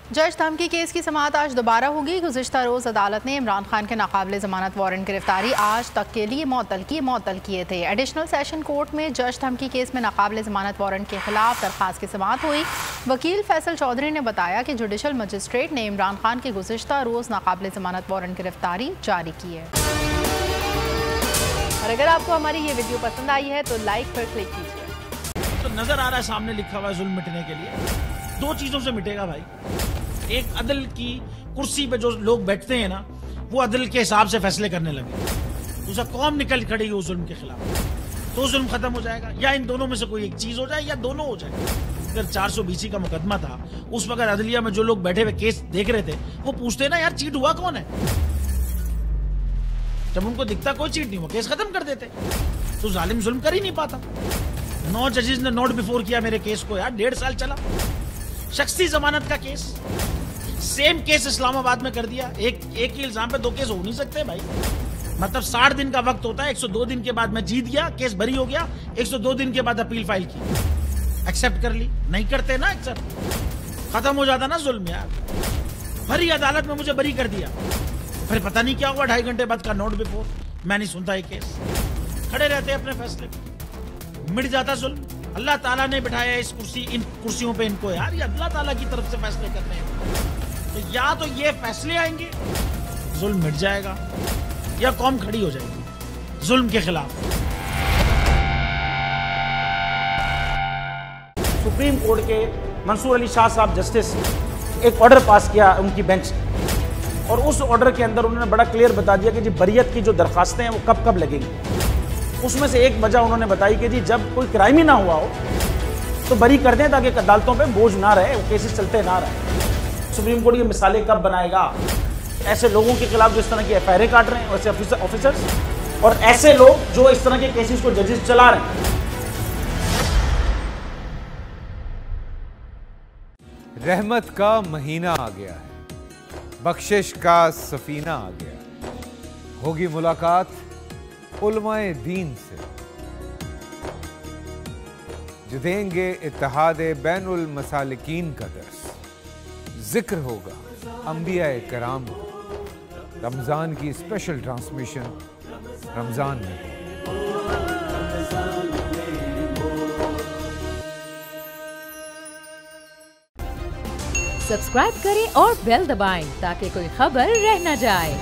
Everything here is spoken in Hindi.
जज धमकी केस की समाअत आज दोबारा होगी। गुज़िश्ता रोज़ अदालत ने इमरान खान के नाकाबिले ज़मानत वारंट गिरफ्तारी आज तक के लिए मुअत्तल किए थे। एडिशनल सेशन कोर्ट में जज धमकी केस में नाकाबिले ज़मानत वारंट के खिलाफ दरख्वास्त की समाअत हुई। वकील फैसल चौधरी ने बताया कि जुडिशल मजिस्ट्रेट ने इमरान खान की गुज़िश्ता रोज़ नाकाबिले ज़मानत वारंट गिरफ्तारी जारी की है। और अगर आपको हमारी ये वीडियो पसंद आई है तो लाइक पर क्लिक कीजिए। तो नजर आ रहा है सामने लिखा हुआ है जुल्म मिटने के लिए दो चीजों से मिटेगा भाई। एक, अदल की कुर्सी पे जो लोग बैठते हैं ना, वो अदल के हिसाब से फैसले करने लगे। दूसरा, कौम निकल खड़ेगी उस जुल्म के खिलाफ, तो जुल्म खत्म हो जाएगा। या इन दोनों में से कोई एक चीज हो जाए या दोनों हो जाए। अगर 420 का मुकदमा था, उस वक्त अदलिया में जो लोग बैठे हुए केस देख रहे थे, वो पूछते ना यार चीट हुआ कौन है। जब उनको दिखता कोई चीट नहीं हुआ, केस खत्म कर देते। तो जालिम जुल्म कर ही नहीं पाता। 9 जजेस ने नोट बिफोर किया मेरे केस को यार, 1.5 साल चला। शख्सी जमानत का केस, सेम केस इस्लामाबाद में कर दिया। एक ही इल्जाम पे 2 केस हो नहीं सकते भाई। मतलब 60 दिन का वक्त होता है। 102 दिन के बाद मैं जीत गया, केस बरी हो गया। 102 दिन के बाद अपील फाइल की, एक्सेप्ट कर ली। नहीं करते ना एक्सेप्ट, खत्म हो जाता ना जुल्म यार। भरी अदालत में मुझे बरी कर दिया, फिर पता नहीं क्या हुआ 2.5 घंटे बाद का नोट बिफोर। मैं नहीं सुनता ये केस, खड़े रहते अपने फैसले पे, मिट जाता जुल्म। अल्लाह ताला ने बिठाया इन कुर्सियों पे इनको यार, ये अल्लाह ताला की तरफ से फैसले करने हैं। तो या तो ये फैसले आएंगे, जुल्म मिट जाएगा, या कौम खड़ी हो जाएगी जुल्म के खिलाफ। सुप्रीम कोर्ट के मंसूर अली शाह साहब जस्टिस एक ऑर्डर पास किया उनकी बेंच ने, और उस ऑर्डर के अंदर उन्होंने बड़ा क्लियर बता दिया कि जी बरियत की जो दरखास्तें हैं वो कब कब लगेंगी। उसमें से एक वजह उन्होंने बताई कि जी जब कोई क्राइम ही ना हुआ हो तो बरी कर दें, ताकि अदालतों पे बोझ ना रहे, वो केसेस चलते ना रहे। सुप्रीम कोर्ट ये मिसालें कब बनाएगा? ऐसे लोगों के खिलाफ जो इस तरह की एफआईआर काट रहे हैं, वैसे ऑफिसर्स, और ऐसे लोग जो इस तरह के केसेस को जजेस चला रहे हैं। रहमत का महीना आ गया है, बख्शिश का सफीना आ गया। होगी मुलाकात उलमाए दीन से, जो देंगे इत्तेहादे बैनुल मसालिकीन का दर्स। जिक्र होगा अंबियाए कराम का। रमजान की स्पेशल ट्रांसमिशन रमजान में। सब्सक्राइब करें और बेल दबाएं ताकि कोई खबर रह न जाए।